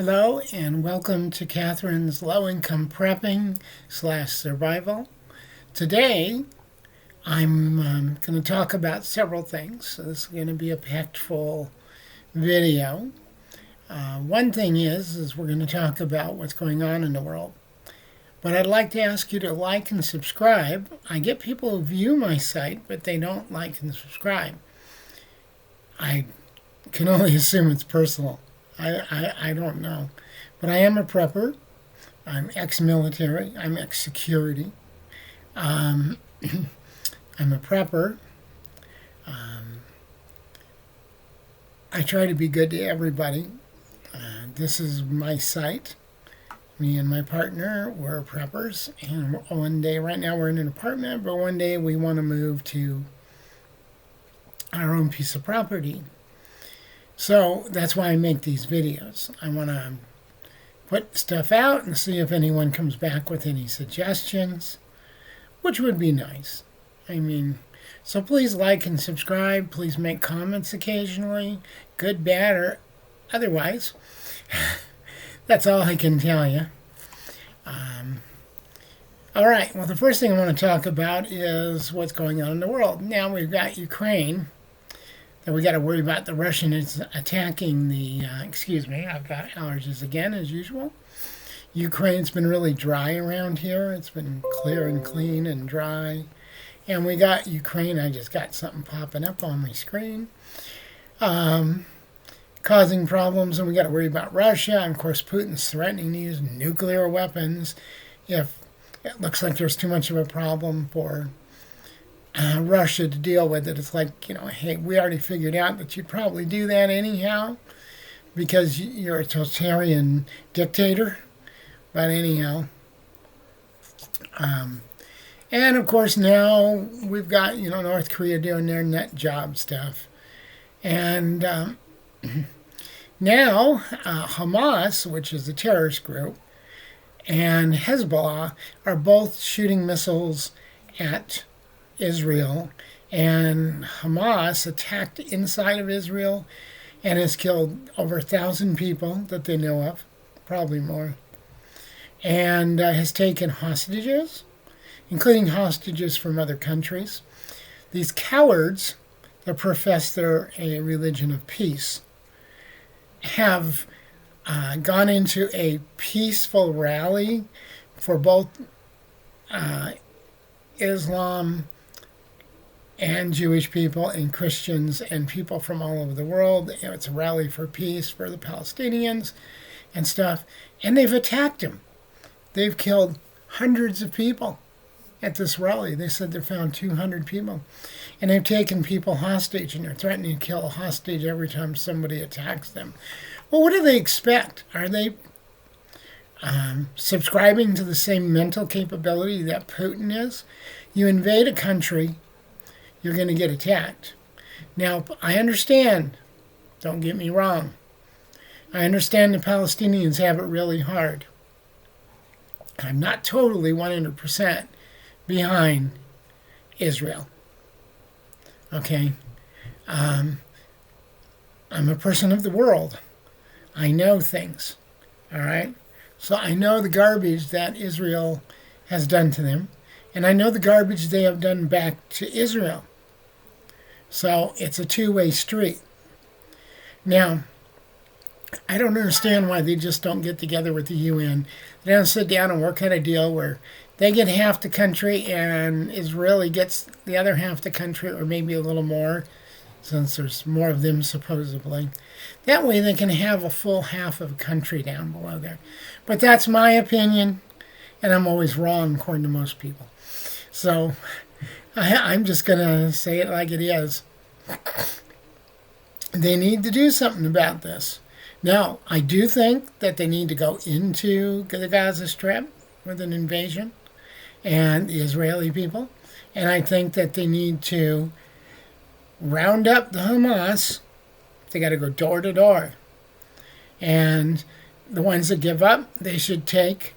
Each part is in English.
Hello and welcome to Catherine's Low Income Prepping / Survival. Today I'm going to talk about several things. So this is going to be a packed full video. One thing is we're going to talk about what's going on in the world. But I'd like to ask you to like and subscribe. I get people who view my site, but they don't like and subscribe. I can only assume it's personal. I don't know. But I am a prepper. I'm ex-military. I'm ex-security. I'm a prepper. I try to be good to everybody. This is my site. Me and my partner, we're preppers. And one day, right now we're in an apartment, but one day we want to move to our own piece of property. So that's why I make these videos. I want to put stuff out and see if anyone comes back with any suggestions, which would be nice. So please like and subscribe. Please make comments occasionally, good, bad, or otherwise. That's all I can tell you. All right, well, the first thing I want to talk about is what's going on in the world. Now we've got Ukraine. That we got to worry about the Russians attacking the, I've got allergies again, as usual. Ukraine's been really dry around here. It's been clear and clean and dry. And we got Ukraine, I just got something popping up on my screen, causing problems. And we got to worry about Russia. And of course, Putin's threatening to use nuclear weapons if it looks like there's too much of a problem for Russia to deal with it. It's like, hey, we already figured out that you'd probably do that anyhow because you're a totalitarian dictator. But anyhow, and of course now we've got, North Korea doing their net job stuff. And now Hamas, which is a terrorist group, and Hezbollah are both shooting missiles at Israel, and Hamas attacked inside of Israel and has killed over 1,000 people that they know of, probably more, and has taken hostages, including hostages from other countries. These cowards that profess they're a religion of peace have gone into a peaceful rally for both Islam and Jewish people and Christians and people from all over the world. It's a rally for peace for the Palestinians and stuff. And they've attacked them. They've killed hundreds of people at this rally. They said they found 200 people. And they've taken people hostage, and they're threatening to kill a hostage every time somebody attacks them. Well, what do they expect? Are they subscribing to the same mental capability that Putin is? You invade a country, you're going to get attacked. Now, I understand, don't get me wrong, I understand the Palestinians have it really hard. I'm not totally 100% behind Israel. Okay? I'm a person of the world. I know things. All right? So I know the garbage that Israel has done to them, and I know the garbage they have done back to Israel. So it's a two-way street. Now, I don't understand why they just don't get together with the UN. They don't sit down and work out a deal where they get half the country and Israeli gets the other half the country, or maybe a little more, since there's more of them supposedly. That way they can have a full half of a country down below there. But that's my opinion, and I'm always wrong according to most people. So I'm just going to say it like it is. They need to do something about this. Now, I do think that they need to go into the Gaza Strip with an invasion and the Israeli people. And I think that they need to round up the Hamas. They got to go door to door. And the ones that give up, they should take,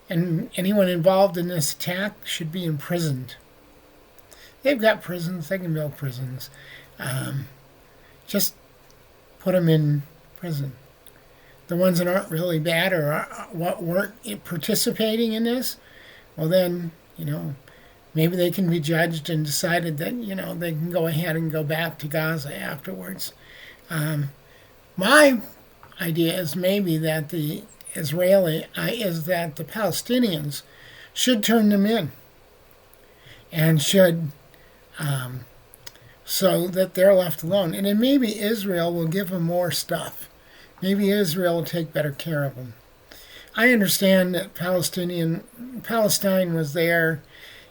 and anyone involved in this attack should be imprisoned. They've got prisons. They can build prisons. Just put them in prison. the ones that aren't really bad or what weren't participating in this, well then, maybe they can be judged and decided that, they can go ahead and go back to Gaza afterwards. My idea is maybe that the Palestinians should turn them in and should, so that they're left alone. And then maybe Israel will give them more stuff. Maybe Israel will take better care of them. I understand that Palestine was there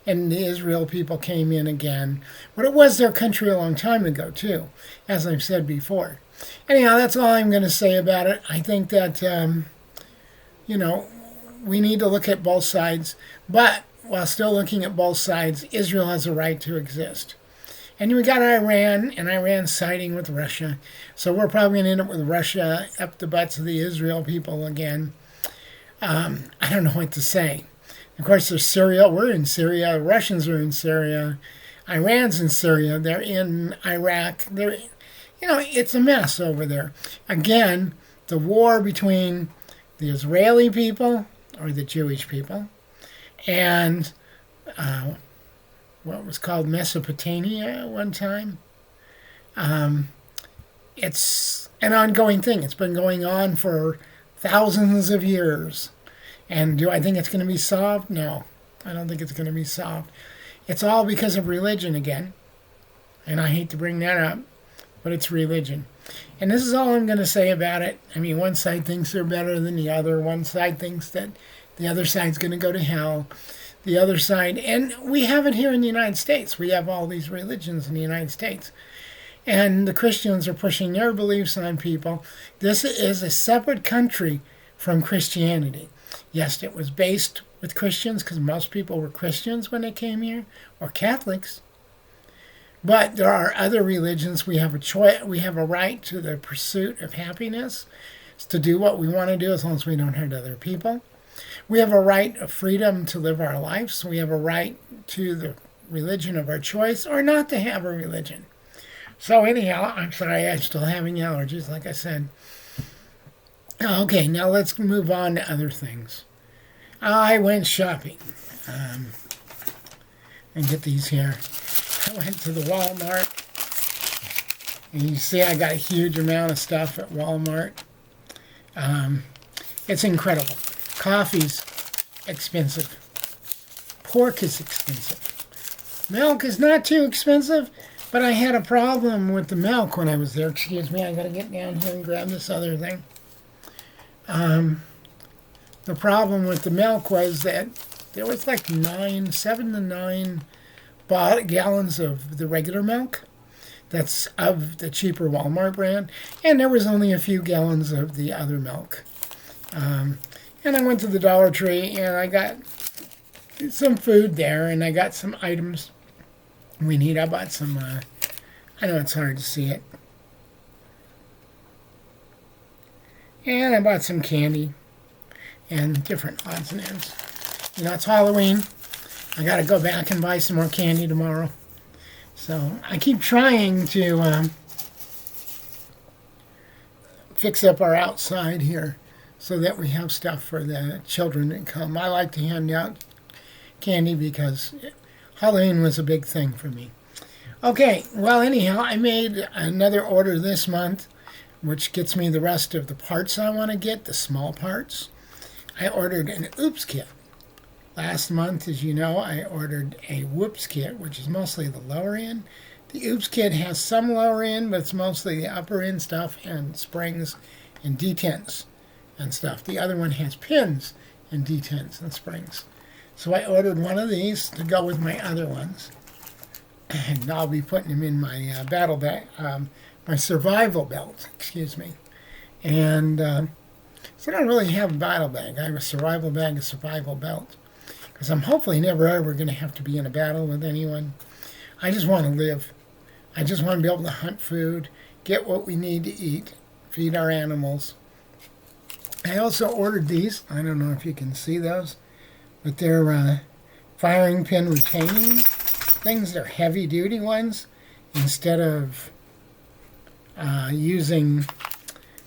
and the Israel people came in again. But it was their country a long time ago, too, as I've said before. Anyhow, that's all I'm going to say about it. I think that, we need to look at both sides. But while still looking at both sides, Israel has a right to exist. And we got Iran, and Iran's siding with Russia. So we're probably going to end up with Russia up the butts of the Israel people again. I don't know what to say. Of course, there's Syria. We're in Syria. The Russians are in Syria. Iran's in Syria. They're in Iraq. It's a mess over there. Again, the war between the Israeli people, or the Jewish people, and what was called Mesopotamia at one time. It's an ongoing thing. It's been going on for thousands of years. And do I think it's going to be solved? No, I don't think it's going to be solved. It's all because of religion again. And I hate to bring that up, but it's religion. And this is all I'm going to say about it. I mean, one side thinks they're better than the other. One side thinks that the other side's going to go to hell. The other side, and we have it here in the United States. We have all these religions in the United States. And the Christians are pushing their beliefs on people. This is a separate country from Christianity. Yes, it was based with Christians because most people were Christians when they came here, or Catholics. But there are other religions. We have a choice. We have a right to the pursuit of happiness. It's to do what we want to do as long as we don't hurt other people. We have a right of freedom to live our lives. We have a right to the religion of our choice, or not to have a religion. So anyhow, I'm sorry, I'm still having allergies, like I said. Okay, now let's move on to other things. I went shopping. And get these here. I went to the Walmart. And you see I got a huge amount of stuff at Walmart. It's incredible. Coffee's expensive. Pork is expensive. Milk is not too expensive, but I had a problem with the milk when I was there. Excuse me, I gotta get down here and grab this other thing. The problem with the milk was that there was like 7 to 9 gallons of the regular milk. That's of the cheaper Walmart brand. And there was only a few gallons of the other milk. And I went to the Dollar Tree and I got some food there and I got some items we need. I bought some, I know it's hard to see it. And I bought some candy and different odds and ends. It's Halloween. I got to go back and buy some more candy tomorrow. So I keep trying to fix up our outside here so that we have stuff for the children that come. I like to hand out candy because Halloween was a big thing for me. Okay, well anyhow, I made another order this month, which gets me the rest of the parts I want to get, the small parts. I ordered an Oops kit. Last month, as you know, I ordered a Whoops kit, which is mostly the lower end. The Oops kit has some lower end, but it's mostly the upper end stuff and springs and detents and stuff. The other one has pins and detents and springs. So I ordered one of these to go with my other ones. And I'll be putting them in my battle bag, my survival belt, excuse me. And so I don't really have a battle bag. I have a survival bag, a survival belt. Because I'm hopefully never ever going to have to be in a battle with anyone. I just want to live. I just want to be able to hunt food, get what we need to eat, feed our animals. I also ordered these. I don't know if you can see those, but they're firing pin retaining things. They're heavy duty ones. Instead of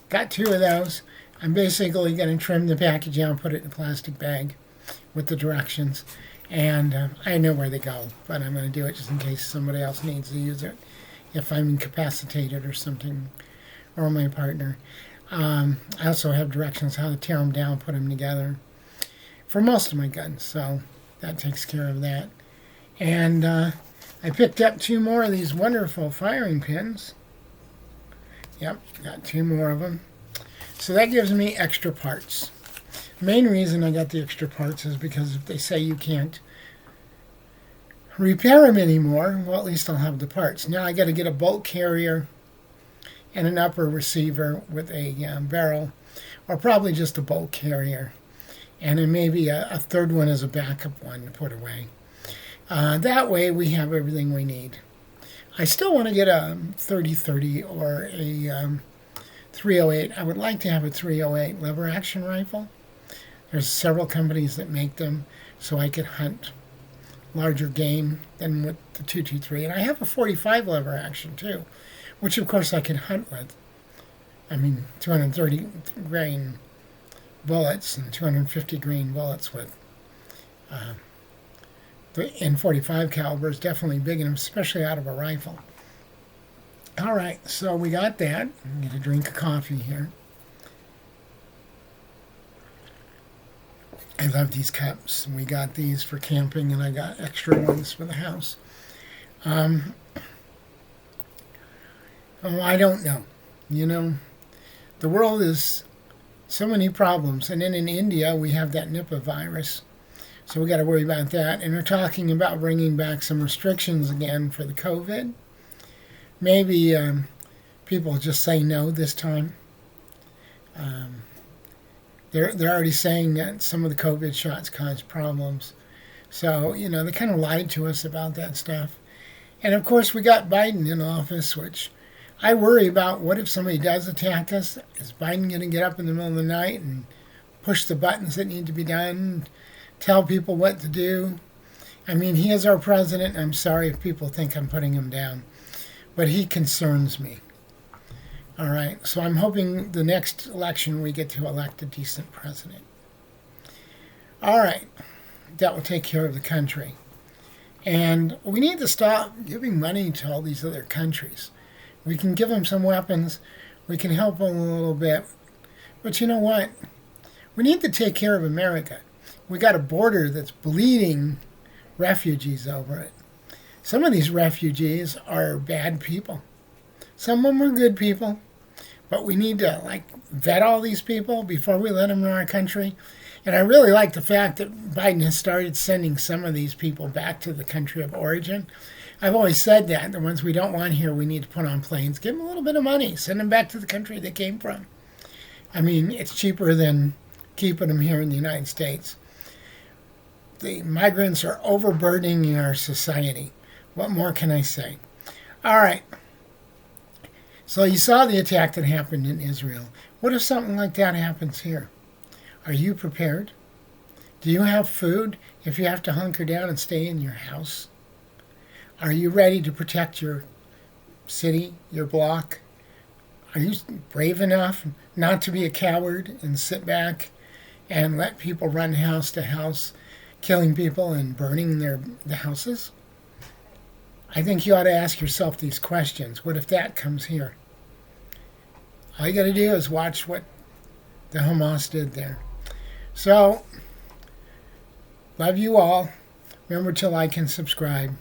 got 2 of those. I'm basically going to trim the package out, put it in a plastic bag with the directions. And I know where they go, but I'm going to do it just in case somebody else needs to use it. If I'm incapacitated or something, or my partner. I also have directions how to tear them down, put them together for most of my guns. So that takes care of that. And I picked up 2 more of these wonderful firing pins. Yep, got 2 more of them. So that gives me extra parts. The main reason I got the extra parts is because if they say you can't repair them anymore, well, at least I'll have the parts. Now I got to get a bolt carrier and an upper receiver with a barrel, or probably just a bolt carrier. And then maybe a third one as a backup one to put away. That way we have everything we need. I still want to get a 30-30 or a 308. I would like to have a 308 lever action rifle. There's several companies that make them, so I could hunt larger game than with the 223. And I have a 45 lever action too, which of course I can hunt with. I mean, 230 grain bullets and 250 grain bullets with the N45 caliber is definitely big enough, especially out of a rifle. All right, so we got that. I'm going to drink a coffee here. I love these cups. We got these for camping, and I got extra ones for the house. Oh, I don't know. You know, the world is so many problems. And then in India, we have that Nipah virus. So we got to worry about that. And they're talking about bringing back some restrictions again for the COVID. Maybe people just say no this time. They're already saying that some of the COVID shots cause problems. So, you know, they kind of lied to us about that stuff. And of course, we got Biden in office, which I worry about. What if somebody does attack us? Is Biden going to get up in the middle of the night and push the buttons that need to be done, tell people what to do? I mean, he is our president. I'm sorry if people think I'm putting him down, but he concerns me. All right, so I'm hoping the next election we get to elect a decent president. All right, that will take care of the country. And we need to stop giving money to all these other countries. We can give them some weapons. We can help them a little bit. But you know what? We need to take care of America. We got a border that's bleeding refugees over it. Some of these refugees are bad people. Some of them are good people. But we need to vet all these people before we let them in our country. And I really like the fact that Biden has started sending some of these people back to the country of origin. I've always said that the ones we don't want here, we need to put on planes. Give them a little bit of money. Send them back to the country they came from. I mean, it's cheaper than keeping them here in the United States. The migrants are overburdening our society. What more can I say? All right. So you saw the attack that happened in Israel. What if something like that happens here? Are you prepared? Do you have food if you have to hunker down and stay in your house? Are you ready to protect your city, your block? Are you brave enough not to be a coward and sit back and let people run house to house, killing people and burning the houses? I think you ought to ask yourself these questions. What if that comes here? All you got to do is watch what the Hamas did there. So, love you all. Remember to like and subscribe.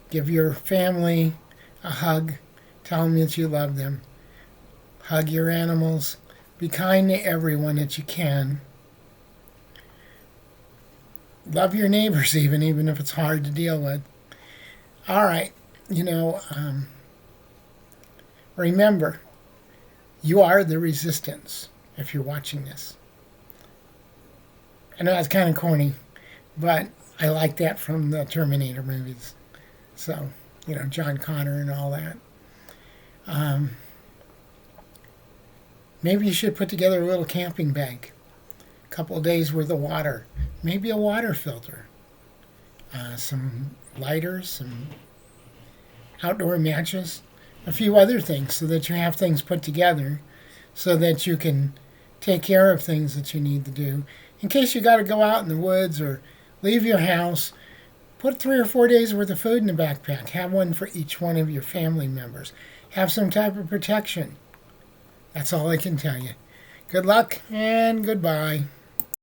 Give your family a hug. Tell them that you love them. Hug your animals. Be kind to everyone that you can. Love your neighbors even if it's hard to deal with. All right, remember, you are the resistance if you're watching this. I know that's kind of corny, but I like that from the Terminator movies. So, John Connor and all that. Maybe you should put together a little camping bag. A couple of days worth of water. Maybe a water filter. Some lighters, some outdoor matches, a few other things so that you have things put together so that you can take care of things that you need to do. In case you got to go out in the woods or leave your house, put 3 or 4 days worth of food in the backpack. Have one for each one of your family members. Have some type of protection. That's all I can tell you. Good luck and goodbye.